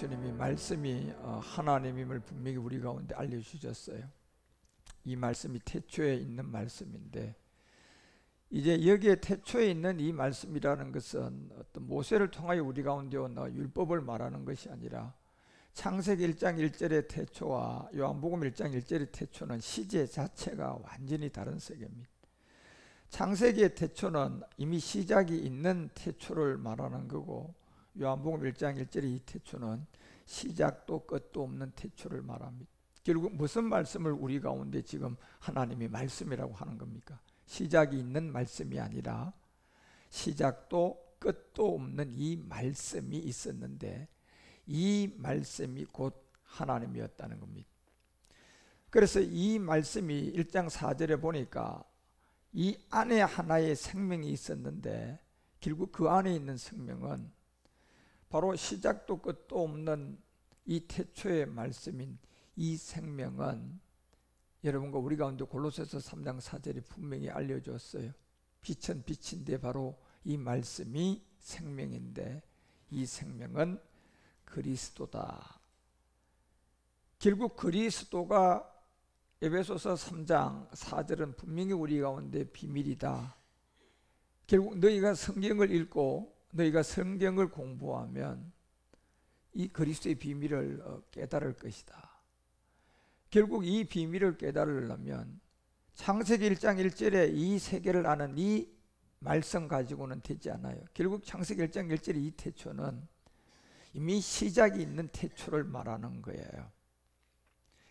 주님이 말씀이 하나님임을 분명히 우리 가운데 알려주셨어요. 이 말씀이 태초에 있는 말씀인데, 이제 여기에 태초에 있는 이 말씀이라는 것은 어떤 모세를 통하여 우리 가운데 온 율법을 말하는 것이 아니라, 창세기 1장 1절의 태초와 요한복음 1장 1절의 태초는 시제 자체가 완전히 다른 세계입니다. 창세기의 태초는 이미 시작이 있는 태초를 말하는 거고, 요한복음 1장 1절의 이 태초는 시작도 끝도 없는 태초를 말합니다. 결국 무슨 말씀을 우리 가운데 지금 하나님이 말씀이라고 하는 겁니까? 시작이 있는 말씀이 아니라 시작도 끝도 없는 이 말씀이 있었는데, 이 말씀이 곧 하나님이었다는 겁니다. 그래서 이 말씀이 1장 4절에 보니까 이 안에 하나의 생명이 있었는데, 결국 그 안에 있는 생명은 바로 시작도 끝도 없는 이 태초의 말씀인 이 생명은, 여러분과 우리 가운데 골로새서 3장 4절이 분명히 알려줬어요. 빛은 빛인데 바로 이 말씀이 생명인데, 이 생명은 그리스도다. 결국 그리스도가 에베소서 3장 4절은 분명히 우리 가운데 비밀이다. 결국 너희가 성경을 읽고 너희가 성경을 공부하면 이 그리스도의 비밀을 깨달을 것이다. 결국 이 비밀을 깨달으려면 창세기 1장 1절에 이 세계를 아는 이 말씀 가지고는 되지 않아요. 결국 창세기 1장 1절의 이 태초는 이미 시작이 있는 태초를 말하는 거예요.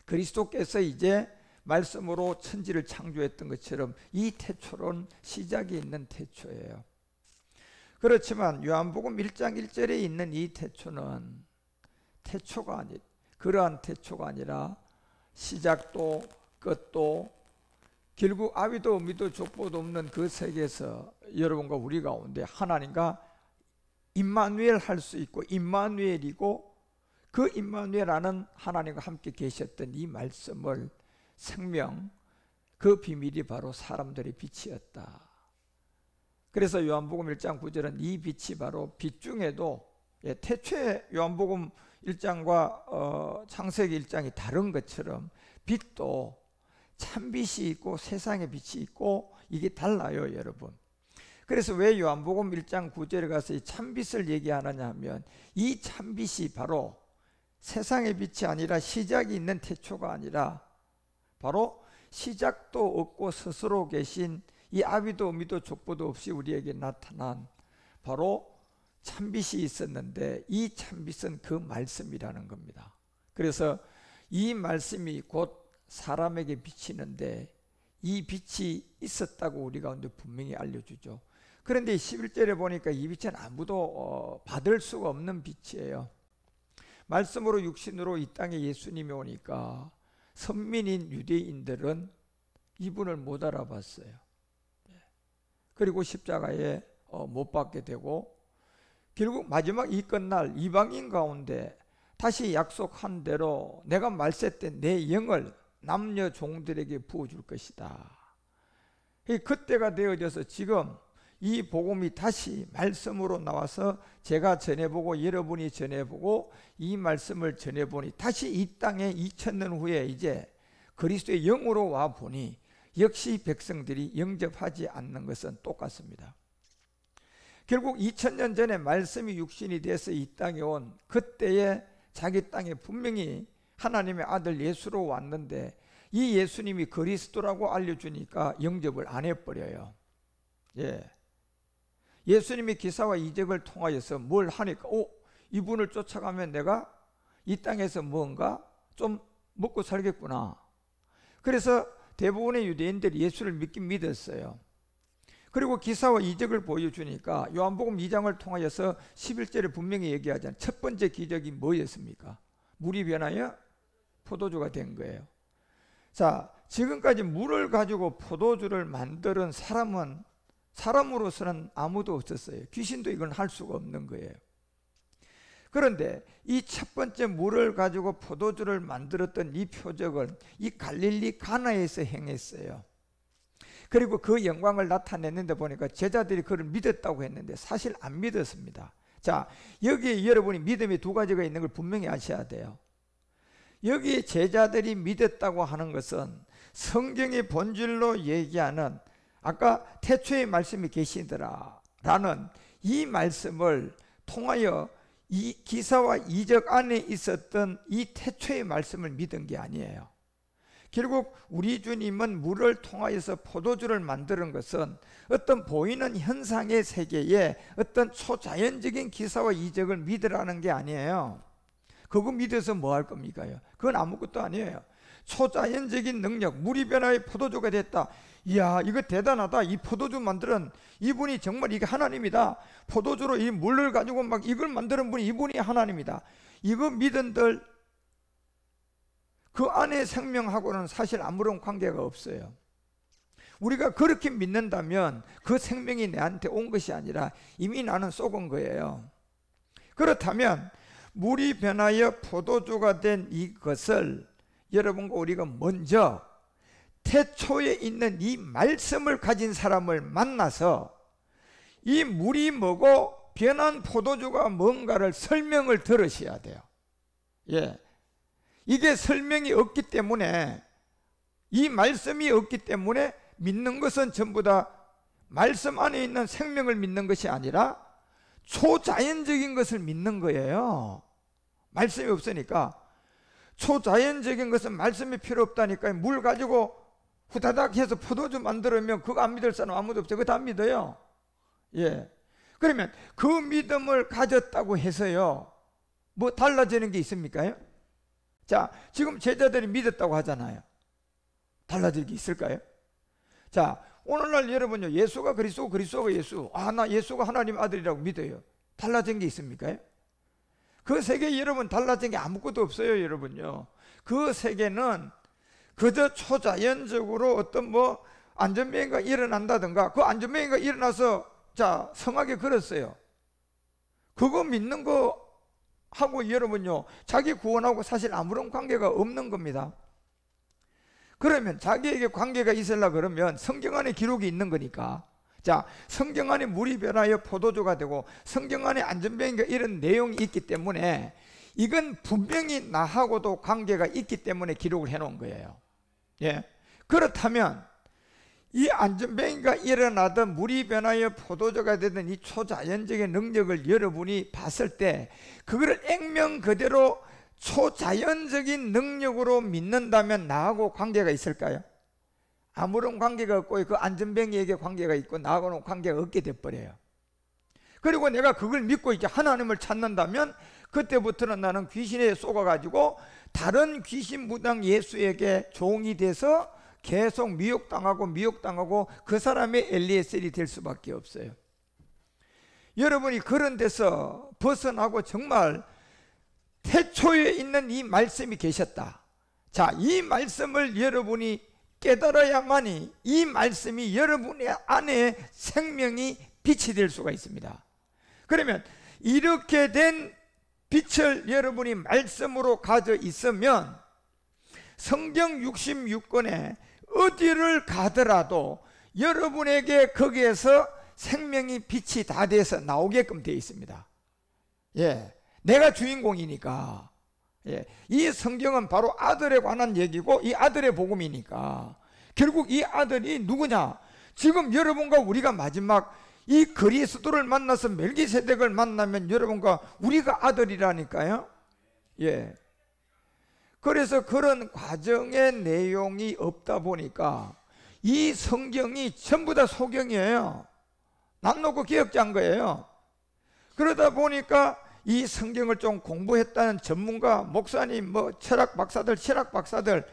그리스도께서 이제 말씀으로 천지를 창조했던 것처럼 이 태초는 시작이 있는 태초예요. 그렇지만 요한복음 1장 1절에 있는 이 태초는 그러한 태초가 아니라 시작도 끝도 결국 아비도 어미도 족보도 없는 그 세계에서 여러분과 우리 가운데 하나님과 임마누엘 할 수 있고, 임마누엘이고 그 임마누엘하는 하나님과 함께 계셨던 이 말씀을, 생명, 그 비밀이 바로 사람들의 빛이었다. 그래서 요한복음 1장 9절은 이 빛이 바로 빛 중에도, 태초에 요한복음 1장과 창세기 1장이 다른 것처럼 빛도 참빛이 있고 세상의 빛이 있고 이게 달라요, 여러분. 그래서 왜 요한복음 1장 9절에 가서 이 참빛을 얘기하느냐 하면, 이 참빛이 바로 세상의 빛이 아니라, 시작이 있는 태초가 아니라 바로 시작도 없고 스스로 계신 이 아비도 어미도 족보도 없이 우리에게 나타난 바로 참빛이 있었는데, 이 참빛은 그 말씀이라는 겁니다. 그래서 이 말씀이 곧 사람에게 비치는데, 이 빛이 있었다고 우리 가운데 분명히 알려주죠. 그런데 11절에 보니까 이 빛은 아무도 받을 수가 없는 빛이에요. 말씀으로 육신으로 이 땅에 예수님이 오니까 선민인 유대인들은 이분을 못 알아봤어요. 그리고 십자가에 못 박게 되고, 결국 마지막 이 끝날 이방인 가운데 다시 약속한 대로 내가 말세 때 내 영을 남녀 종들에게 부어줄 것이다. 그때가 되어져서 지금 이 복음이 다시 말씀으로 나와서 제가 전해보고 여러분이 전해보고 이 말씀을 전해보니, 다시 이 땅에 2000년 후에 이제 그리스도의 영으로 와 보니 역시 백성들이 영접하지 않는 것은 똑같습니다. 결국 2000년 전에 말씀이 육신이 돼서 이 땅에 온 그때에 자기 땅에 분명히 하나님의 아들 예수로 왔는데, 이 예수님이 그리스도라고 알려주니까 영접을 안 해버려요. 예수님이 기사와 이적을 통하여서 뭘 하니까, 이분을 쫓아가면 내가 이 땅에서 뭔가 좀 먹고 살겠구나. 그래서 대부분의 유대인들이 예수를 믿긴 믿었어요. 그리고 기사와 이적을 보여주니까 요한복음 2장을 통하여서 11절에 분명히 얘기하잖아요. 첫 번째 기적이 뭐였습니까? 물이 변하여 포도주가 된 거예요. 자, 지금까지 물을 가지고 포도주를 만드는 사람으로서는 아무도 없었어요. 귀신도 이건 할 수가 없는 거예요. 그런데 이 첫 번째 물을 가지고 포도주를 만들었던 이 표적은 이 갈릴리 가나에서 행했어요. 그리고 그 영광을 나타냈는데 보니까 제자들이 그를 믿었다고 했는데 사실 안 믿었습니다. 자, 여기에 여러분이 믿음이 두 가지가 있는 걸 분명히 아셔야 돼요. 여기 제자들이 믿었다고 하는 것은 성경의 본질로 얘기하는 아까 태초의 말씀이 계시더라 라는 이 말씀을 통하여 이 기사와 이적 안에 있었던 이 태초의 말씀을 믿은 게 아니에요. 결국 우리 주님은 물을 통하여서 포도주를 만드는 것은 어떤 보이는 현상의 세계에 어떤 초자연적인 기사와 이적을 믿으라는 게 아니에요. 그거 믿어서 뭐 할 겁니까? 그건 아무것도 아니에요. 초자연적인 능력, 물이 변화해 포도주가 됐다. 이야, 이거 대단하다. 이 포도주 만드는 이분이 정말 이게 하나님이다. 포도주로 이 물을 가지고 막 이걸 만드는 분이 이분이 하나님이다. 이거 믿은들 그 안에 생명하고는 사실 아무런 관계가 없어요. 우리가 그렇게 믿는다면 그 생명이 내한테 온 것이 아니라 이미 나는 썩은 거예요. 그렇다면 물이 변하여 포도주가 된 이것을 여러분과 우리가 먼저 태초에 있는 이 말씀을 가진 사람을 만나서 이 물이 뭐고 변한 포도주가 뭔가를 설명을 들으셔야 돼요. 예. 이게 설명이 없기 때문에, 이 말씀이 없기 때문에 믿는 것은 전부 다 말씀 안에 있는 생명을 믿는 것이 아니라 초자연적인 것을 믿는 거예요. 말씀이 없으니까. 초자연적인 것은 말씀이 필요 없다니까요. 물 가지고 후다닥 해서 포도주 만들면 그거 안 믿을 사람 아무도 없죠. 그거 다 믿어요. 예. 그러면 그 믿음을 가졌다고 해서요, 뭐 달라지는 게 있습니까? 자, 지금 제자들이 믿었다고 하잖아요. 달라질 게 있을까요? 자, 오늘날 여러분요, 예수가 그리스도, 그리스도가 예수, 나 예수가 하나님 아들이라고 믿어요. 달라진 게 있습니까? 그 세계에 여러분 달라진 게 아무것도 없어요. 여러분요, 그 세계는 그저 초자연적으로 어떤 뭐 안전병이가 일어난다든가, 그 안전병이가 일어나서 자 성하게 걸었어요. 그거 믿는 거 하고 여러분요, 자기 구원하고 사실 아무런 관계가 없는 겁니다. 그러면 자기에게 관계가 있으려고 그러면 성경 안에 기록이 있는 거니까, 자, 성경 안에 물이 변하여 포도주가 되고 성경 안에 안전병인가 이런 내용이 있기 때문에 이건 분명히 나하고도 관계가 있기 때문에 기록을 해놓은 거예요. 예. 그렇다면 이 안전병이가 일어나든 물이 변하여 포도주가 되든 이 초자연적인 능력을 여러분이 봤을 때 그거를 액면 그대로 초자연적인 능력으로 믿는다면 나하고 관계가 있을까요? 아무런 관계가 없고 그 안전병이에게 관계가 있고 나하고는 관계가 없게 돼버려요. 그리고 내가 그걸 믿고 이제 하나님을 찾는다면 그때부터는 나는 귀신에 쏘가가지고 다른 귀신 무당 예수에게 종이 돼서 계속 미혹당하고 그 사람의 엘리에셀이 될 수밖에 없어요. 여러분이 그런 데서 벗어나고 정말 태초에 있는 이 말씀이 계셨다. 자, 이 말씀을 여러분이 깨달아야만이 이 말씀이 여러분의 안에 생명이 빛이 될 수가 있습니다. 그러면 이렇게 된 빛을 여러분이 말씀으로 가져 있으면 성경 66권에 어디를 가더라도 여러분에게 거기에서 생명이 빛이 다 돼서 나오게끔 되어 있습니다. 예, 내가 주인공이니까. 예, 이 성경은 바로 아들에 관한 얘기고 이 아들의 복음이니까 결국 이 아들이 누구냐? 지금 여러분과 우리가 마지막 이 그리스도를 만나서 멜기세덱을 만나면 여러분과 우리가 아들이라니까요. 예. 그래서 그런 과정의 내용이 없다 보니까 이 성경이 전부 다 소경이에요. 남놓고 기억자인 거예요. 그러다 보니까 이 성경을 좀 공부했다는 전문가, 목사님, 뭐 철학 박사들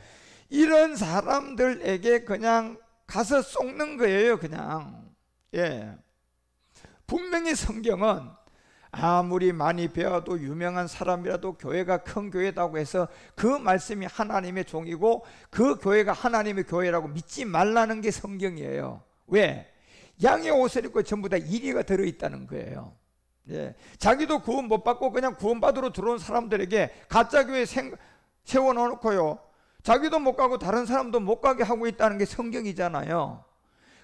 이런 사람들에게 그냥 가서 쏟는 거예요. 그냥. 예. 분명히 성경은 아무리 많이 배워도 유명한 사람이라도 교회가 큰 교회다고 해서 그 말씀이 하나님의 종이고 그 교회가 하나님의 교회라고 믿지 말라는 게 성경이에요. 왜? 양의 옷을 입고 전부 다 이리가 들어있다는 거예요. 예. 자기도 구원 못 받고 그냥 구원받으러 들어온 사람들에게 가짜 교회 세워놓고요, 자기도 못 가고 다른 사람도 못 가게 하고 있다는 게 성경이잖아요.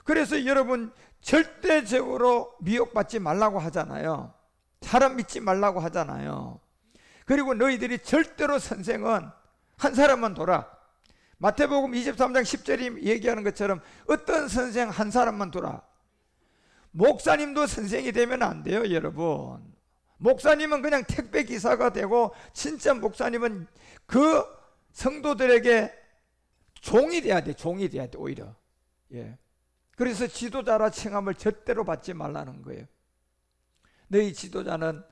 그래서 여러분 절대적으로 미혹받지 말라고 하잖아요. 사람 믿지 말라고 하잖아요. 그리고 너희들이 절대로 선생은 한 사람만 둬라. 마태복음 23장 10절이 얘기하는 것처럼 어떤 선생 한 사람만 둬라. 목사님도 선생이 되면 안 돼요, 여러분. 목사님은 그냥 택배 기사가 되고, 진짜 목사님은 그 성도들에게 종이 돼야 돼. 종이 돼야 돼, 오히려. 예. 그래서 지도자라 칭함을 절대로 받지 말라는 거예요. 너희 지도자는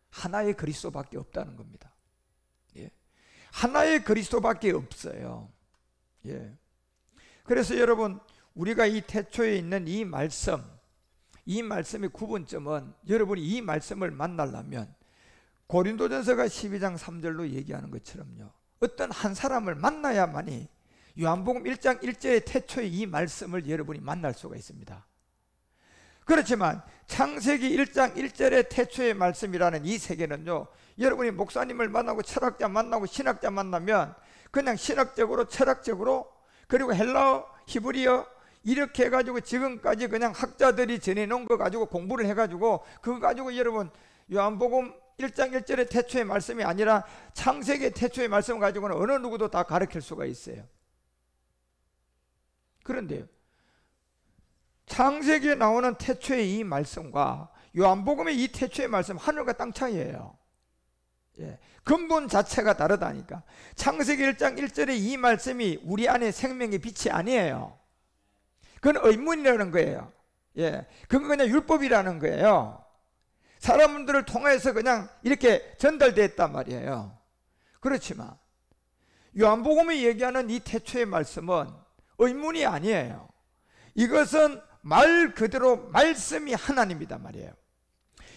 하나의 그리스도밖에 없다는 겁니다. 예. 하나의 그리스도밖에 없어요. 예. 그래서 여러분, 우리가 이 태초에 있는 이 말씀의 구분점은, 여러분이 이 말씀을 만나려면 고린도전서가 12장 3절로 얘기하는 것처럼요, 어떤 한 사람을 만나야만이 요한복음 1장 1절의 태초의 이 말씀을 여러분이 만날 수가 있습니다. 그렇지만 창세기 1장 1절의 태초의 말씀이라는 이 세계는요, 여러분이 목사님을 만나고 철학자 만나고 신학자 만나면 그냥 신학적으로, 철학적으로, 그리고 헬라어, 히브리어 이렇게 해가지고 지금까지 그냥 학자들이 전해놓은 거 가지고 공부를 해가지고 그거 가지고 여러분 요한복음 1장 1절의 태초의 말씀이 아니라 창세기의 태초의 말씀 가지고는 어느 누구도 다 가르칠 수가 있어요. 그런데요, 창세기에 나오는 태초의 이 말씀과 요한복음의 이 태초의 말씀, 하늘과 땅 차이예요. 예, 근본 자체가 다르다니까. 창세기 1장 1절의 이 말씀이 우리 안에 생명의 빛이 아니에요. 그건 의문이라는 거예요. 예, 그건 그냥 율법이라는 거예요. 사람들을 통해서 그냥 이렇게 전달됐단 말이에요. 그렇지만 요한복음이 얘기하는 이 태초의 말씀은 의문이 아니에요. 이것은 말 그대로 말씀이 하나님이다 말이에요.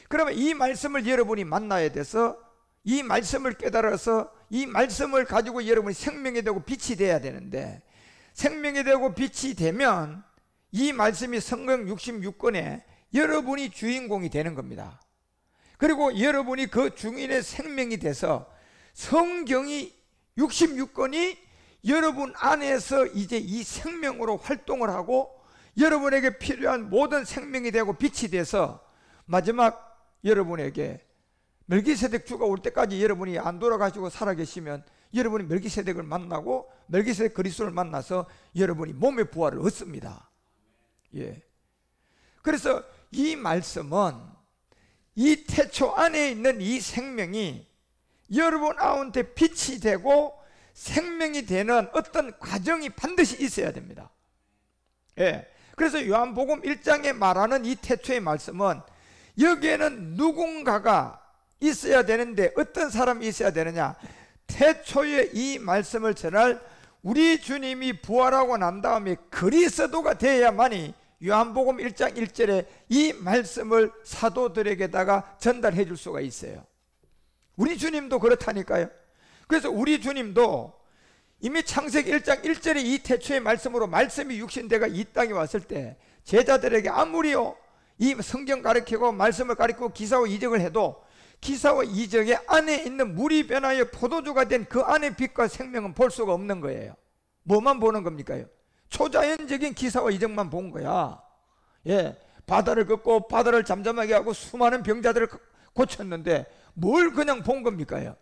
그러면 이 말씀을 여러분이 만나야 돼서, 이 말씀을 깨달아서 이 말씀을 가지고 여러분이 생명이 되고 빛이 돼야 되는데, 생명이 되고 빛이 되면 이 말씀이 성경 66권에 여러분이 주인공이 되는 겁니다. 그리고 여러분이 그 주인의 생명이 돼서 성경이 66권이 여러분 안에서 이제 이 생명으로 활동을 하고 여러분에게 필요한 모든 생명이 되고 빛이 돼서 마지막 여러분에게 멜기세덱 주가 올 때까지 여러분이 안 돌아가시고 살아계시면 여러분이 멜기세덱을 만나고 멜기세덱 그리스도를 만나서 여러분이 몸의 부활을 얻습니다. 예. 그래서 이 말씀은 이 태초 안에 있는 이 생명이 여러분 가운데 빛이 되고 생명이 되는 어떤 과정이 반드시 있어야 됩니다. 예. 그래서 요한복음 1장에 말하는 이 태초의 말씀은 여기에는 누군가가 있어야 되는데 어떤 사람이 있어야 되느냐? 태초에 이 말씀을 전할 우리 주님이 부활하고 난 다음에 그리스도가 되어야만이 요한복음 1장 1절에 이 말씀을 사도들에게다가 전달해 줄 수가 있어요. 우리 주님도 그렇다니까요. 그래서 우리 주님도 이미 창세기 1장 1절에 이 태초의 말씀으로 말씀이 육신되가 이 땅에 왔을 때 제자들에게 아무리요 이 성경 가르치고 말씀을 가르치고 기사와 이적을 해도 기사와 이적의 안에 있는 물이 변하여 포도주가 된 그 안의 빛과 생명은 볼 수가 없는 거예요. 뭐만 보는 겁니까요? 초자연적인 기사와 이적만 본 거야. 예, 바다를 걷고 바다를 잠잠하게 하고 수많은 병자들을 고쳤는데 뭘 그냥 본 겁니까요?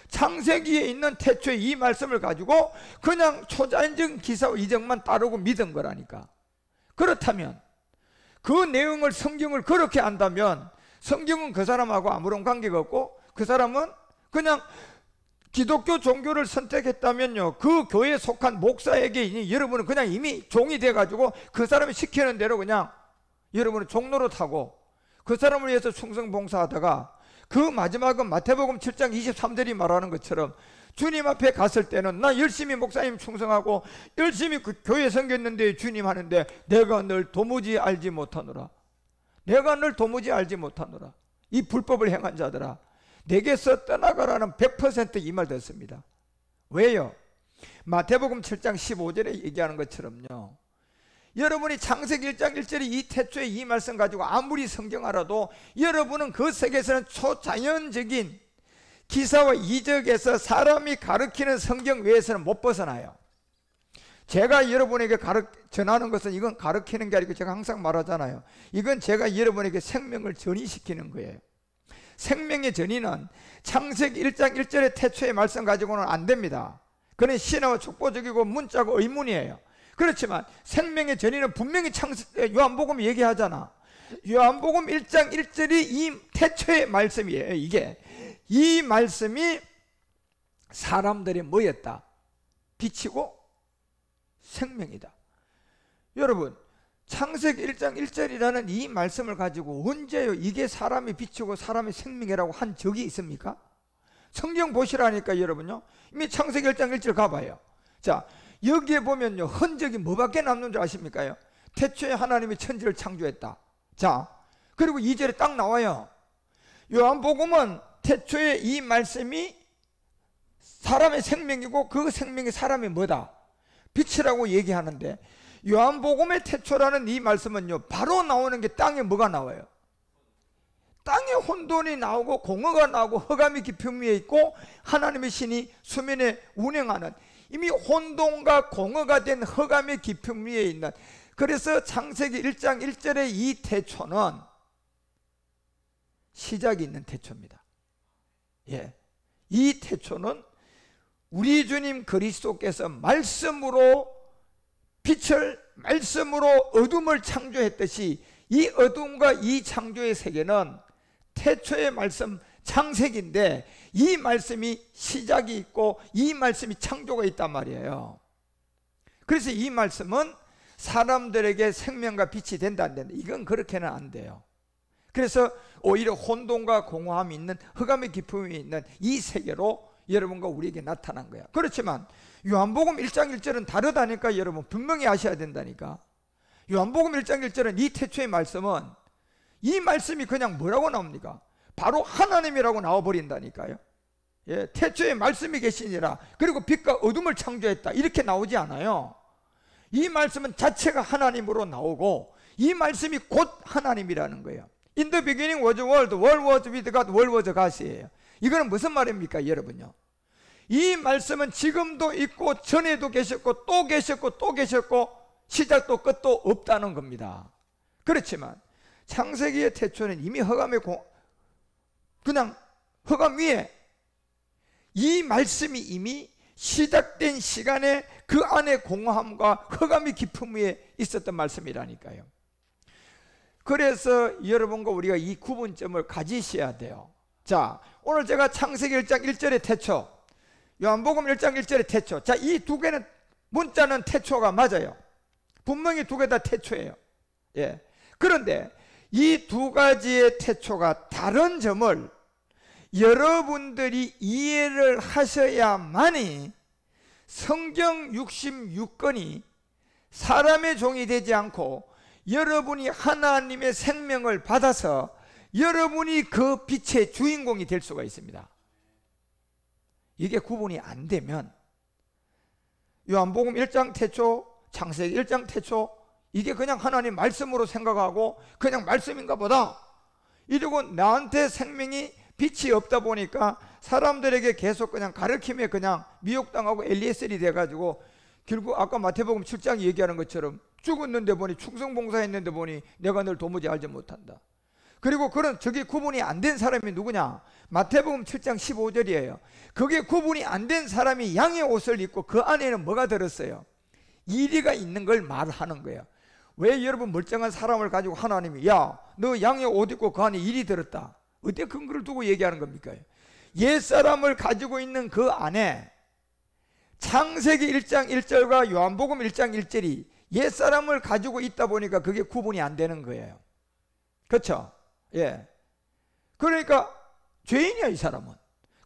창세기에 있는 태초의 이 말씀을 가지고 그냥 초자연적인 기사와 이적만 따르고 믿은 거라니까. 그렇다면 그 내용을, 성경을 그렇게 안다면 성경은 그 사람하고 아무런 관계가 없고 그 사람은 그냥 기독교 종교를 선택했다면요, 그 교회에 속한 목사에게 여러분은 그냥 이미 종이 돼가지고 그 사람이 시키는 대로 그냥 여러분은 종노릇하고 그 사람을 위해서 충성봉사하다가 그 마지막은 마태복음 7장 23절이 말하는 것처럼 주님 앞에 갔을 때는 나 열심히 목사님 충성하고 열심히 그 교회 섬겼는데 주님 하는데 내가 널 도무지 알지 못하노라. 내가 널 도무지 알지 못하노라. 이 불법을 행한 자들아 내게서 떠나가라는 100% 이 말 듣습니다. 왜요? 마태복음 7장 15절에 얘기하는 것처럼요, 여러분이 창세기 1장 1절에 이 태초에 이 말씀 가지고 아무리 성경 알아도 여러분은 그 세계에서는 초자연적인 기사와 이적에서 사람이 가르치는 성경 외에서는 못 벗어나요. 제가 여러분에게 전하는 것은 이건 가르치는 게 아니고 제가 항상 말하잖아요. 이건 제가 여러분에게 생명을 전이시키는 거예요. 생명의 전이는 창세기 1장 1절의 태초의 말씀 가지고는 안 됩니다. 그는 신화와 촉보적이고 문자고 의문이에요. 그렇지만 생명의 전이는 분명히 요한복음 얘기하잖아. 요한복음 1장 1절이 이 태초의 말씀이에요. 이게 이 말씀이 사람들이 뭐였다? 빛이고 생명이다. 여러분, 창세기 1장 1절이라는 이 말씀을 가지고 언제요 이게 사람이 빛이고 사람이 생명이라고 한 적이 있습니까? 성경 보시라니까 여러분요. 이미 창세기 1장 1절 가봐요. 자, 여기에 보면요 흔적이 뭐밖에 남는 줄 아십니까? 태초에 하나님이 천지를 창조했다. 자, 그리고 2절에 딱 나와요. 요한복음은 태초에 이 말씀이 사람의 생명이고 그 생명이 사람이 뭐다? 빛이라고 얘기하는데, 요한복음의 태초라는 이 말씀은요 바로 나오는 게 땅에 뭐가 나와요? 땅에 혼돈이 나오고 공허가 나오고 흑암이 깊음 위에 있고 하나님의 신이 수면에 운행하는, 이미 혼돈과 공허가 된 흑암의 깊음 위에 있는, 그래서 창세기 1장 1절의 이 태초는 시작이 있는 태초입니다. 예, 이 태초는 우리 주님 그리스도께서 말씀으로 빛을, 말씀으로 어둠을 창조했듯이 이 어둠과 이 창조의 세계는 태초의 말씀 창세기인데 이 말씀이 시작이 있고 이 말씀이 창조가 있단 말이에요. 그래서 이 말씀은 사람들에게 생명과 빛이 된다 안 된다, 이건 그렇게는 안 돼요. 그래서 오히려 혼돈과 공허함이 있는 흑암의 깊음이 있는 이 세계로 여러분과 우리에게 나타난 거야. 그렇지만 요한복음 1장 1절은 다르다니까 여러분 분명히 아셔야 된다니까. 요한복음 1장 1절은 이 태초의 말씀은, 이 말씀이 그냥 뭐라고 나옵니까? 바로 하나님이라고 나와버린다니까요. 예, 태초에 말씀이 계시니라, 그리고 빛과 어둠을 창조했다, 이렇게 나오지 않아요. 이 말씀은 자체가 하나님으로 나오고 이 말씀이 곧 하나님이라는 거예요. In the beginning was the world, world was with God, world was God이에요. 이거는 무슨 말입니까 여러분요? 이 말씀은 지금도 있고 전에도 계셨고 또 계셨고 또 계셨고 시작도 끝도 없다는 겁니다. 그렇지만 창세기의 태초는 이미 그냥 흑암 위에 이 말씀이 이미 시작된 시간에 그 안에 공허함과 흑암이 깊음 위에 있었던 말씀이라니까요. 그래서 여러분과 우리가 이 구분점을 가지셔야 돼요. 자, 오늘 제가 창세기 1장 1절의 태초, 요한복음 1장 1절의 태초, 자, 이 두 개는 문자는 태초가 맞아요. 분명히 두 개 다 태초예요. 예. 그런데 이 두 가지의 태초가 다른 점을 여러분들이 이해를 하셔야만이 성경 66권이 사람의 종이 되지 않고 여러분이 하나님의 생명을 받아서 여러분이 그 빛의 주인공이 될 수가 있습니다. 이게 구분이 안 되면 요한복음 1장 태초, 창세기 1장 태초, 이게 그냥 하나님 말씀으로 생각하고 그냥 말씀인가 보다 이러고 나한테 생명이 빛이 없다 보니까 사람들에게 계속 그냥 가르침에 그냥 미혹당하고 엘리에셀이 돼가지고 결국 아까 마태복음 7장 얘기하는 것처럼 죽었는데 보니, 충성봉사했는데 보니 내가 널 도무지 알지 못한다. 그리고 그런 저게 구분이 안 된 사람이 누구냐? 마태복음 7장 15절이에요. 그게 구분이 안 된 사람이 양의 옷을 입고 그 안에는 뭐가 들었어요? 이리가 있는 걸 말하는 거예요. 왜 여러분 멀쩡한 사람을 가지고 하나님이 야, 너 양의 옷 입고 그 안에 일이 들었다, 어때 근거를 두고 얘기하는 겁니까? 옛사람을 가지고 있는 그 안에 창세기 1장 1절과 요한복음 1장 1절이 옛사람을 가지고 있다 보니까 그게 구분이 안 되는 거예요. 그렇죠? 예. 그러니까 죄인이야 이 사람은.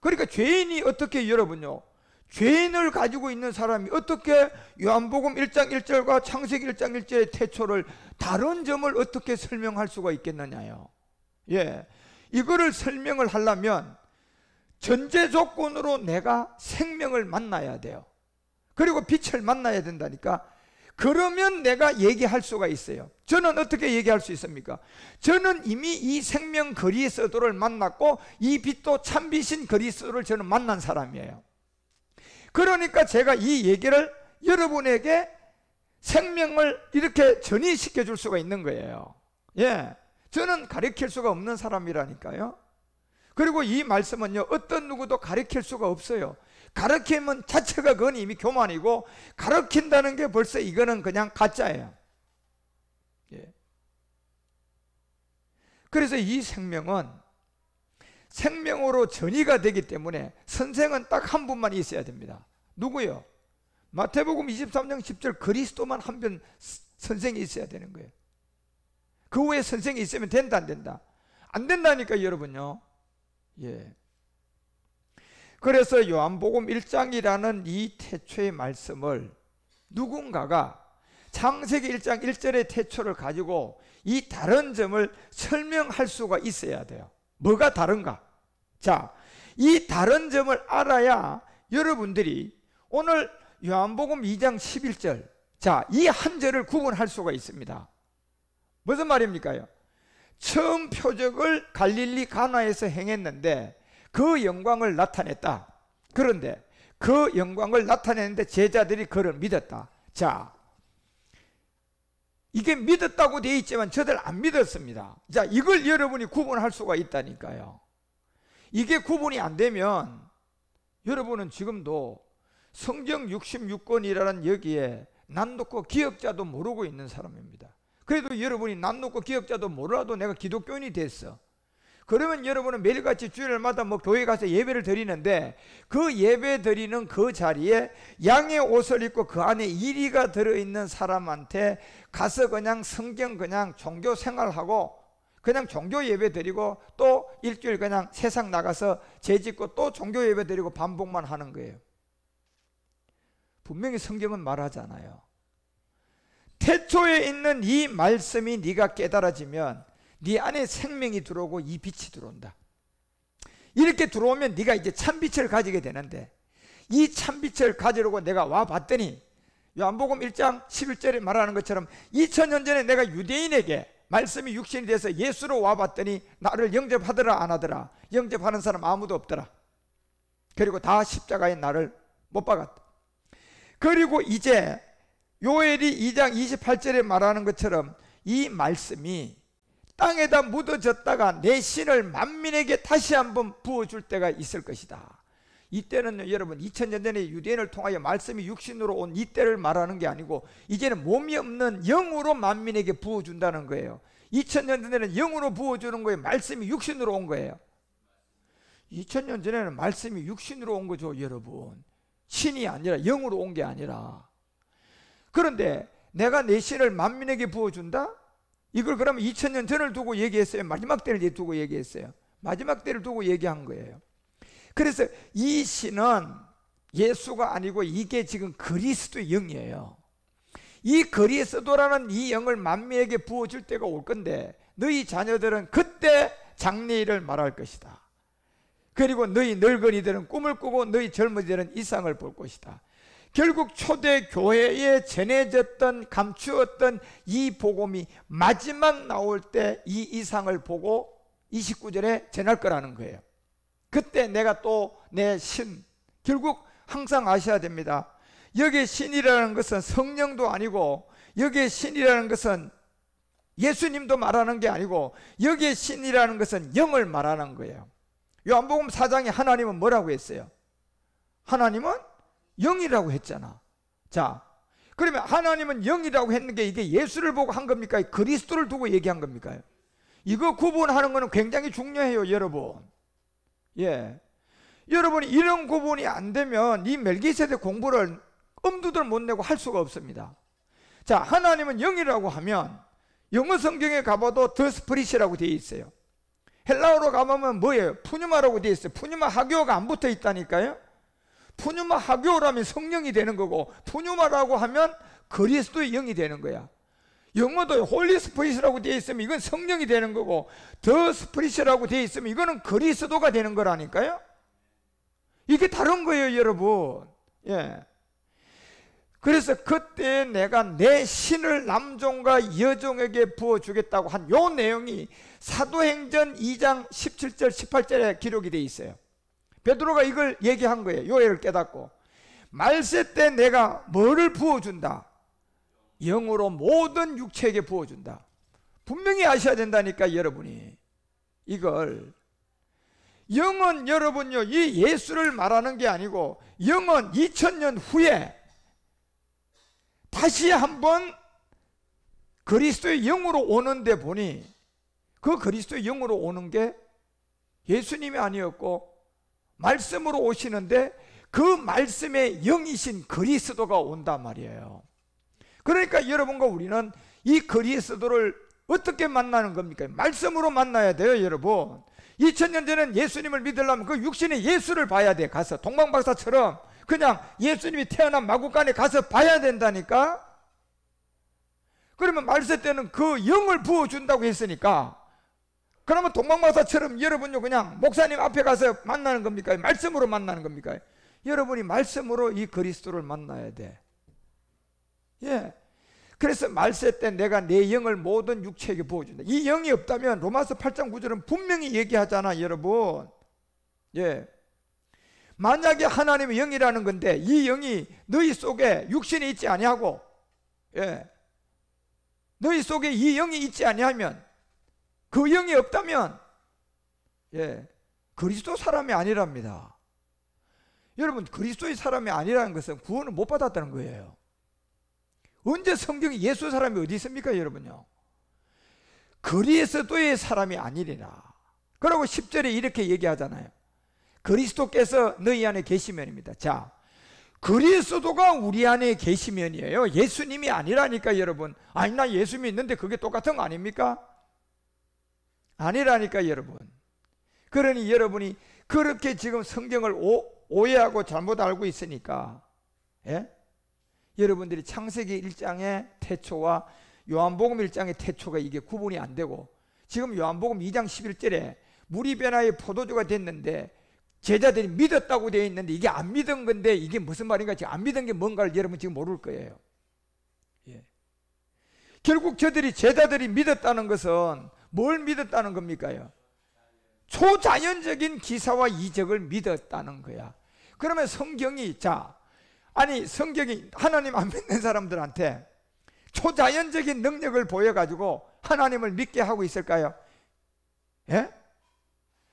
그러니까 죄인이 어떻게, 여러분요, 죄인을 가지고 있는 사람이 어떻게 요한복음 1장 1절과 창세기 1장 1절의 태초를 다른 점을 어떻게 설명할 수가 있겠느냐요. 예. 이거를 설명을 하려면 전제 조건으로 내가 생명을 만나야 돼요. 그리고 빛을 만나야 된다니까. 그러면 내가 얘기할 수가 있어요. 저는 어떻게 얘기할 수 있습니까? 저는 이미 이 생명 그리스도를 만났고 이 빛도 참빛인 그리스도를 저는 만난 사람이에요. 그러니까 제가 이 얘기를 여러분에게 생명을 이렇게 전이시켜 줄 수가 있는 거예요. 예, 저는 가르칠 수가 없는 사람이라니까요. 그리고 이 말씀은요, 어떤 누구도 가르칠 수가 없어요. 가르치면 자체가 그건 이미 교만이고, 가르친다는 게 벌써 이거는 그냥 가짜예요. 예. 그래서 이 생명은 생명으로 전이가 되기 때문에 선생은 딱 한 분만 있어야 됩니다. 누구요? 마태복음 23장 10절 그리스도만 한 분 선생이 있어야 되는 거예요. 그 후에 선생이 있으면 된다 안 된다? 안 된다니까 여러분요. 예. 그래서 요한복음 1장이라는 이 태초의 말씀을 누군가가 창세기 1장 1절의 태초를 가지고 이 다른 점을 설명할 수가 있어야 돼요. 뭐가 다른가? 자, 이 다른 점을 알아야 여러분들이 오늘 요한복음 2장 11절, 자, 이 한 절을 구분할 수가 있습니다. 무슨 말입니까요? 처음 표적을 갈릴리 가나에서 행했는데 그 영광을 나타냈다. 그런데 그 영광을 나타냈는데 제자들이 그를 믿었다. 자, 이게 믿었다고 되어 있지만 저들 안 믿었습니다. 자, 이걸 여러분이 구분할 수가 있다니까요. 이게 구분이 안 되면 여러분은 지금도 성경 66권이라는 여기에 난 놓고 기억자도 모르고 있는 사람입니다. 그래도 여러분이 난 놓고 기억자도 몰라도 내가 기독교인이 됐어. 그러면 여러분은 매일같이 주일마다 뭐 교회 가서 예배를 드리는데 그 예배 드리는 그 자리에 양의 옷을 입고 그 안에 이리가 들어있는 사람한테 가서 그냥 성경 그냥 종교 생활하고 그냥 종교 예배 드리고 또 일주일 그냥 세상 나가서 재짓고 또 종교 예배 드리고 반복만 하는 거예요. 분명히 성경은 말하잖아요. 태초에 있는 이 말씀이 네가 깨달아지면 네 안에 생명이 들어오고 이 빛이 들어온다. 이렇게 들어오면 네가 이제 참빛을 가지게 되는데 이 참빛을 가지려고 내가 와봤더니 요한복음 1장 11절에 말하는 것처럼 2000년 전에 내가 유대인에게 말씀이 육신이 돼서 예수로 와봤더니 나를 영접하더라 안 하더라? 영접하는 사람 아무도 없더라. 그리고 다 십자가에 나를 못 박았다. 그리고 이제 요엘이 2장 28절에 말하는 것처럼 이 말씀이 땅에다 묻어졌다가 내 신을 만민에게 다시 한번 부어줄 때가 있을 것이다. 이때는 여러분 2000년 전에 유대인을 통하여 말씀이 육신으로 온 이때를 말하는 게 아니고 이제는 몸이 없는 영으로 만민에게 부어준다는 거예요. 2000년 전에는 영으로 부어주는 거예요. 말씀이 육신으로 온 거예요. 2000년 전에는 말씀이 육신으로 온 거죠 여러분. 신이 아니라 영으로 온 게 아니라. 그런데 내가 내 신을 만민에게 부어준다? 이걸 그러면 2000년 전을 두고 얘기했어요? 마지막 때를 두고 얘기했어요? 마지막 때를 두고 얘기한 거예요. 그래서 이 신은 예수가 아니고 이게 지금 그리스도의 영이에요. 이 그리스도라는 이 영을 만민에게 부어줄 때가 올 건데 너희 자녀들은 그때 장래일을 말할 것이다. 그리고 너희 늙은이들은 꿈을 꾸고 너희 젊은이들은 이상을 볼 것이다. 결국 초대 교회에 전해졌던 감추었던 이 복음이 마지막 나올 때 이 이상을 보고 29절에 전할 거라는 거예요. 그때 내가 또 내 신, 결국 항상 아셔야 됩니다. 여기에 신이라는 것은 성령도 아니고 여기에 신이라는 것은 예수님도 말하는 게 아니고 여기에 신이라는 것은 영을 말하는 거예요. 요한복음 4장에 하나님은 뭐라고 했어요? 하나님은 영이라고 했잖아. 자, 그러면 하나님은 영이라고 했는 게 이게 예수를 보고 한 겁니까? 그리스도를 두고 얘기한 겁니까? 이거 구분하는 거는 굉장히 중요해요 여러분. 예, 여러분이 이런 구분이 안 되면 이 멜기세덱 공부를 엄두들 못 내고 할 수가 없습니다. 자, 하나님은 영이라고 하면 영어 성경에 가봐도 더 스프릿이라고 되어 있어요. 헬라어로 가보면 뭐예요? 푸뉴마라고 되어 있어요. 푸뉴마 하교가 안 붙어 있다니까요. 푸뉴마 하교라면 성령이 되는 거고 푸뉴마라고 하면 그리스도의 영이 되는 거야. 영어도 홀리 스피릿이라고 되어 있으면 이건 성령이 되는 거고 더 스피릿이라고 되어 있으면 이거는 그리스도가 되는 거라니까요. 이게 다른 거예요 여러분. 예. 그래서 그때 내가 내 신을 남종과 여종에게 부어주겠다고 한 요 내용이 사도행전 2장 17절 18절에 기록이 되어 있어요. 베드로가 이걸 얘기한 거예요. 요해를 깨닫고 말세 때 내가 뭐를 부어준다? 영으로 모든 육체에게 부어준다. 분명히 아셔야 된다니까 여러분이. 이걸 영은 여러분요, 이 예수를 말하는 게 아니고 영은 2000년 후에 다시 한번 그리스도의 영으로 오는데 보니 그 그리스도의 영으로 오는 게 예수님이 아니었고 말씀으로 오시는데 그 말씀의 영이신 그리스도가 온단 말이에요. 그러니까 여러분과 우리는 이 그리스도를 어떻게 만나는 겁니까? 말씀으로 만나야 돼요, 여러분. 2000년 전엔 예수님을 믿으려면 그 육신의 예수를 봐야 돼. 가서 동방박사처럼 그냥 예수님이 태어난 마구간에 가서 봐야 된다니까. 그러면 말세 때는 그 영을 부어준다고 했으니까, 그러면 동방박사처럼 여러분요 그냥 목사님 앞에 가서 만나는 겁니까? 말씀으로 만나는 겁니까? 여러분이 말씀으로 이 그리스도를 만나야 돼. 예. 그래서 말세 때 내가 내 영을 모든 육체에게 부어준다. 이 영이 없다면 로마서 8장 9절은 분명히 얘기하잖아, 여러분. 예. 만약에 하나님의 영이라는 건데 이 영이 너희 속에 육신이 있지 아니하고, 예, 너희 속에 이 영이 있지 아니하면, 그 영이 없다면, 예, 그리스도 사람이 아니랍니다. 여러분, 그리스도의 사람이 아니라는 것은 구원을 못 받았다는 거예요. 언제 성경에 예수 사람이 어디 있습니까, 여러분요? 그리스도의 사람이 아니리라. 그러고 10절에 이렇게 얘기하잖아요. 그리스도께서 너희 안에 계시면입니다. 자, 그리스도가 우리 안에 계시면이에요. 예수님이 아니라니까, 여러분. 아니, 나 예수 믿는데 그게 똑같은 거 아닙니까? 아니라니까, 여러분. 그러니 여러분이 그렇게 지금 성경을 오해하고 잘못 알고 있으니까, 예? 여러분들이 창세기 1장의 태초와 요한복음 1장의 태초가 이게 구분이 안 되고, 지금 요한복음 2장 11절에 물이 변화의 포도주가 됐는데 제자들이 믿었다고 되어 있는데 이게 안 믿은 건데 이게 무슨 말인가, 지금 안 믿은 게 뭔가를 여러분 지금 모를 거예요. 예. 결국 저들이, 제자들이 믿었다는 것은 뭘 믿었다는 겁니까요? 초자연적인 기사와 이적을 믿었다는 거야. 그러면 성경이, 자, 아니 성경이 하나님 안 믿는 사람들한테 초자연적인 능력을 보여가지고 하나님을 믿게 하고 있을까요? 예?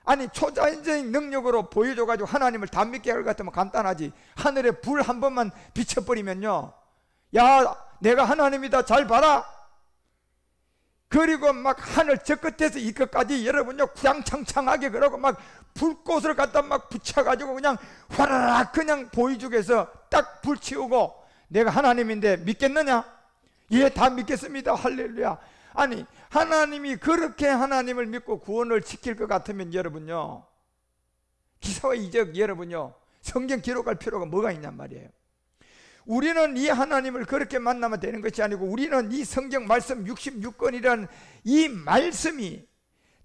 아니 초자연적인 능력으로 보여줘가지고 하나님을 다 믿게 할 것 같으면 간단하지. 하늘에 불 한 번만 비춰버리면요, 야 내가 하나님이다 잘 봐라. 그리고 막 하늘 저 끝에서 이 끝까지 여러분요 구장창창하게 그러고 막 불꽃을 갖다 막 붙여가지고 그냥 화라락 그냥 보여주겠어. 딱 불치우고 내가 하나님인데 믿겠느냐? 예, 다 믿겠습니다. 할렐루야. 아니 하나님이 그렇게 하나님을 믿고 구원을 지킬 것 같으면 여러분요, 기사와 이적 여러분요 성경 기록할 필요가 뭐가 있냔 말이에요. 우리는 이 하나님을 그렇게 만나면 되는 것이 아니고, 우리는 이 성경 말씀 66권이라는 이 말씀이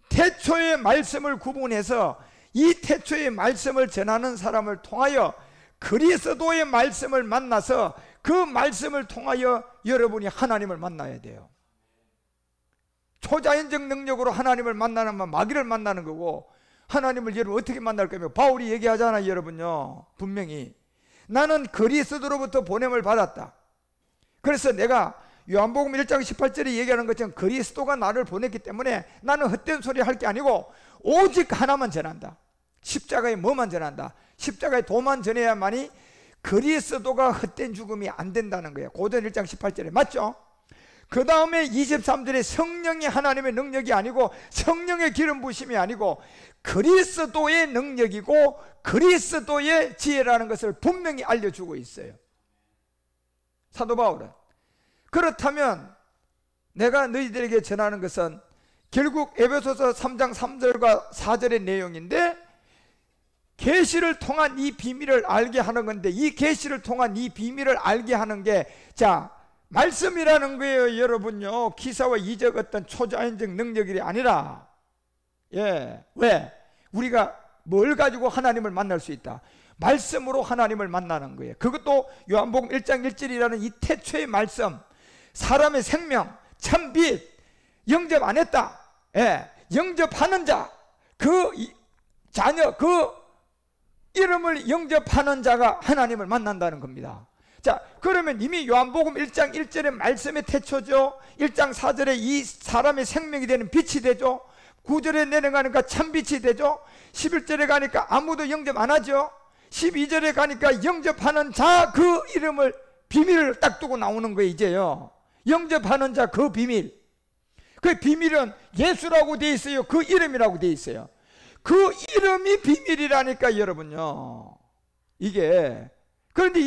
태초의 말씀을 구분해서 이 태초의 말씀을 전하는 사람을 통하여 그리스도의 말씀을 만나서 그 말씀을 통하여 여러분이 하나님을 만나야 돼요. 초자연적 능력으로 하나님을 만나는 건 마귀를 만나는 거고, 하나님을 여러분 어떻게 만날 거며, 바울이 얘기하잖아요, 여러분요. 분명히 나는 그리스도로부터 보냄을 받았다. 그래서 내가 요한복음 1장 18절에 얘기하는 것처럼 그리스도가 나를 보냈기 때문에 나는 헛된 소리 할 게 아니고 오직 하나만 전한다. 십자가의 뭐만 전한다. 십자가의 도만 전해야만이 그리스도가 헛된 죽음이 안 된다는 거예요. 고전 1장 18절에 맞죠? 그 다음에 23절에 성령이 하나님의 능력이 아니고, 성령의 기름 부심이 아니고 그리스도의 능력이고 그리스도의 지혜라는 것을 분명히 알려주고 있어요, 사도 바울은. 그렇다면 내가 너희들에게 전하는 것은 결국 에베소서 3장 3절과 4절의 내용인데, 계시를 통한 이 비밀을 알게 하는 건데, 이 계시를 통한 이 비밀을 알게 하는 게, 자, 말씀이라는 거예요, 여러분요. 기사와 이적 어떤 초자연적 능력이 아니라. 예. 왜? 우리가 뭘 가지고 하나님을 만날 수 있다? 말씀으로 하나님을 만나는 거예요. 그것도 요한복음 1장 1절이라는 이 태초의 말씀, 사람의 생명, 참빛, 영접 안 했다. 예. 영접하는 자, 그 자녀, 그 이름을 영접하는 자가 하나님을 만난다는 겁니다. 자, 그러면 이미 요한복음 1장 1절의 말씀의 태초죠. 1장 4절에 이 사람의 생명이 되는 빛이 되죠. 9절에 내려가니까 참빛이 되죠. 11절에 가니까 아무도 영접 안 하죠. 12절에 가니까 영접하는 자 그 이름을 비밀을 딱 두고 나오는 거예요. 이제요, 영접하는 자 그 비밀, 그 비밀은 예수라고 돼 있어요. 그 이름이라고 돼 있어요. 그 이름이 비밀이라니까 여러분요. 이게, 그런데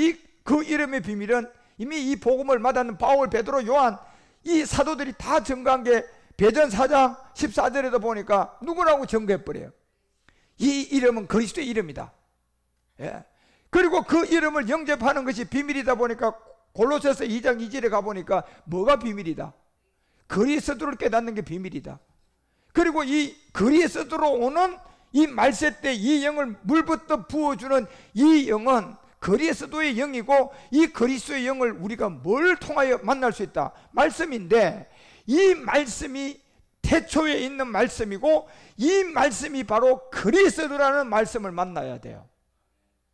그 이름의 비밀은 이미 이 복음을 받았는 바울, 베드로, 요한 이 사도들이 다 증거한 게 베드로 4장 14절에도 보니까 누구라고 증거해버려요. 이 이름은 그리스도의 이름이다. 예. 그리고 그 이름을 영접하는 것이 비밀이다 보니까 골로새서 2장 2절에 가보니까 뭐가 비밀이다? 그리스도를 깨닫는 게 비밀이다. 그리고 이 그리스도로 오는 이 말세 때 이 영을 물부터 부어주는 이 영은 그리스도의 영이고, 이 그리스도의 영을 우리가 뭘 통하여 만날 수 있다? 말씀인데, 이 말씀이 태초에 있는 말씀이고, 이 말씀이 바로 그리스도라는 말씀을 만나야 돼요.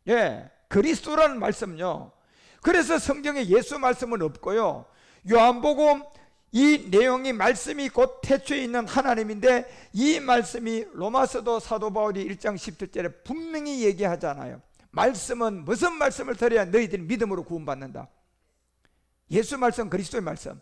예, 그리스도라는 말씀요. 그래서 성경에 예수 말씀은 없고요, 요한복음 이 내용이 말씀이 곧 태초에 있는 하나님인데, 이 말씀이 로마서도 사도 바울이 1장 17절에 분명히 얘기하잖아요. 말씀은 무슨 말씀을 들어야 너희들이 믿음으로 구원받는다. 예수 말씀, 그리스도의 말씀,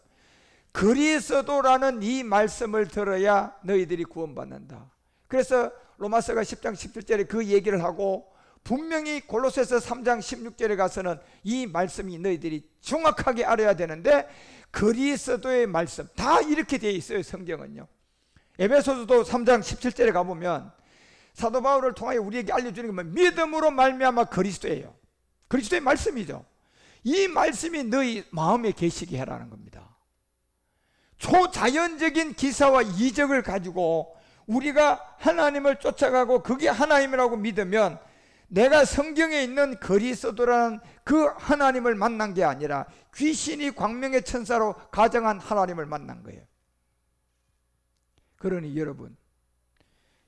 그리스도라는 이 말씀을 들어야 너희들이 구원받는다. 그래서 로마서가 10장 17절에 그 얘기를 하고, 분명히 골로새서 3장 16절에 가서는 이 말씀이 너희들이 정확하게 알아야 되는데, 그리스도의 말씀 다 이렇게 되어 있어요. 성경은요. 에베소서도 3장 17절에 가보면 사도 바울을 통하여 우리에게 알려주는 게 믿음으로 말미암아 그리스도예요. 그리스도의 말씀이죠. 이 말씀이 너희 마음에 계시게 해라는 겁니다. 초자연적인 기사와 이적을 가지고 우리가 하나님을 쫓아가고 그게 하나님이라고 믿으면, 내가 성경에 있는 그리스도라는 그 하나님을 만난 게 아니라 귀신이 광명의 천사로 가정한 하나님을 만난 거예요. 그러니 여러분,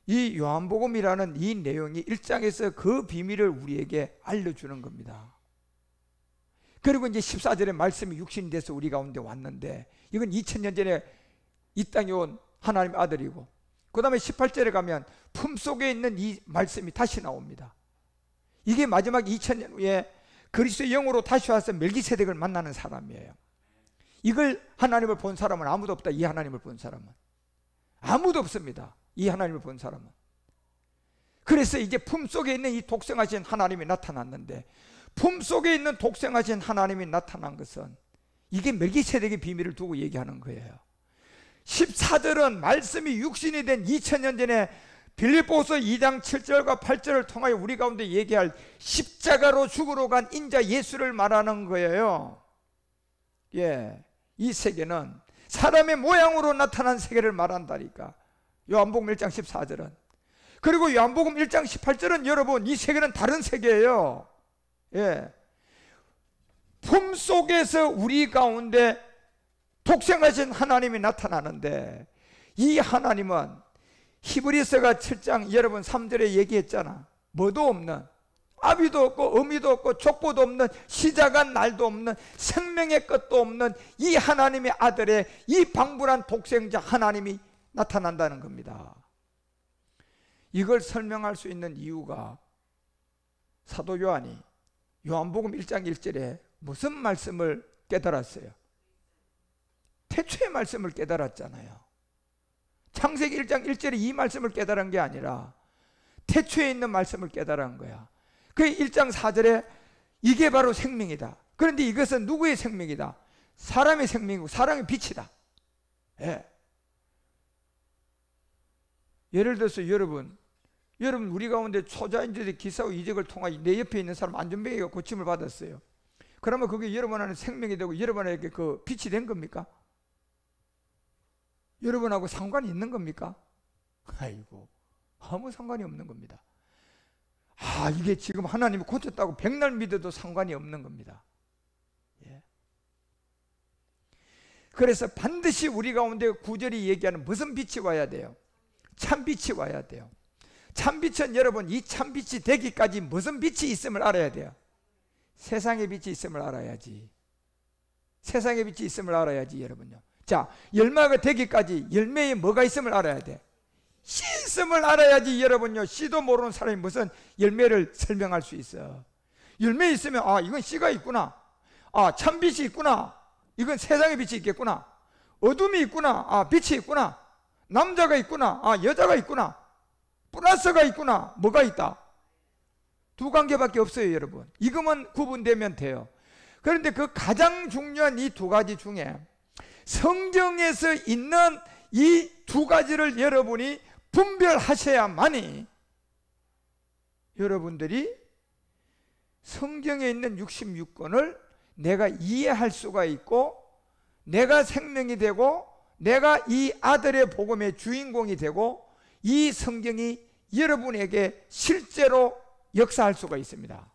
이 요한복음이라는 이 내용이 1장에서 그 비밀을 우리에게 알려주는 겁니다. 그리고 이제 14절에 말씀이 육신이 돼서 우리 가운데 왔는데, 이건 2000년 전에 이 땅에 온 하나님의 아들이고, 그 다음에 18절에 가면 품속에 있는 이 말씀이 다시 나옵니다. 이게 마지막 2000년 후에 그리스도의 영으로 다시 와서 멜기세덱을 만나는 사람이에요. 이걸 하나님을 본 사람은 아무도 없다. 이 하나님을 본 사람은 아무도 없습니다. 이 하나님을 본 사람은. 그래서 이제 품속에 있는 이 독생하신 하나님이 나타났는데, 품속에 있는 독생하신 하나님이 나타난 것은 이게 멜기세덱의 비밀을 두고 얘기하는 거예요. 14절은 말씀이 육신이 된 2000년 전에 빌립보서 2장 7절과 8절을 통하여 우리 가운데 얘기할 십자가로 죽으러 간 인자 예수를 말하는 거예요. 예, 이 세계는 사람의 모양으로 나타난 세계를 말한다니까, 요한복음 1장 14절은. 그리고 요한복음 1장 18절은 여러분, 이 세계는 다른 세계예요. 예, 품속에서 우리 가운데 독생하신 하나님이 나타나는데, 이 하나님은 히브리서가 7장 여러분 3절에 얘기했잖아. 뭐도 없는, 아비도 없고 어미도 없고 족보도 없는, 시작한 날도 없는, 생명의 끝도 없는 이 하나님의 아들의 이 방불한 독생자 하나님이 나타난다는 겁니다. 이걸 설명할 수 있는 이유가 사도 요한이 요한복음 1장 1절에 무슨 말씀을 깨달았어요? 태초의 말씀을 깨달았잖아요. 창세기 1장 1절에 이 말씀을 깨달은 게 아니라 태초에 있는 말씀을 깨달은 거야. 그 1장 4절에 이게 바로 생명이다. 그런데 이것은 누구의 생명이다? 사람의 생명이고 사람의 빛이다. 예. 예를 들어서 여러분 우리 가운데 초자연적인 기사와 이적을 통하여 내 옆에 있는 사람 안전병이가 고침을 받았어요. 그러면 그게 여러분 안에 생명이 되고 여러분에게 그 빛이 된 겁니까? 여러분하고 상관이 있는 겁니까? 아이고, 아무 상관이 없는 겁니다. 이게 지금 하나님이 고쳤다고 백날 믿어도 상관이 없는 겁니다. 예. 그래서 반드시 우리 가운데 구절이 얘기하는 무슨 빛이 와야 돼요? 참빛이 와야 돼요. 참빛은 여러분, 이 참빛이 되기까지 무슨 빛이 있음을 알아야 돼요? 세상의 빛이 있음을 알아야지. 세상의 빛이 있음을 알아야지 여러분요. 자, 열매가 되기까지 열매에 뭐가 있음을 알아야 돼? 씨 있음을 알아야지 여러분요, 씨도 모르는 사람이 무슨 열매를 설명할 수 있어. 열매 있으면 아 이건 씨가 있구나, 아 참빛이 있구나, 이건 세상의 빛이 있겠구나, 어둠이 있구나, 아 빛이 있구나, 남자가 있구나, 아 여자가 있구나, 플러스가 있구나, 뭐가 있다. 두 관계밖에 없어요 여러분. 이것만 구분되면 돼요. 그런데 그 가장 중요한 이 두 가지 중에 성경에서 있는 이 두 가지를 여러분이 분별하셔야만이 여러분들이 성경에 있는 66권을 내가 이해할 수가 있고, 내가 생명이 되고, 내가 이 아들의 복음의 주인공이 되고, 이 성경이 여러분에게 실제로 역사할 수가 있습니다.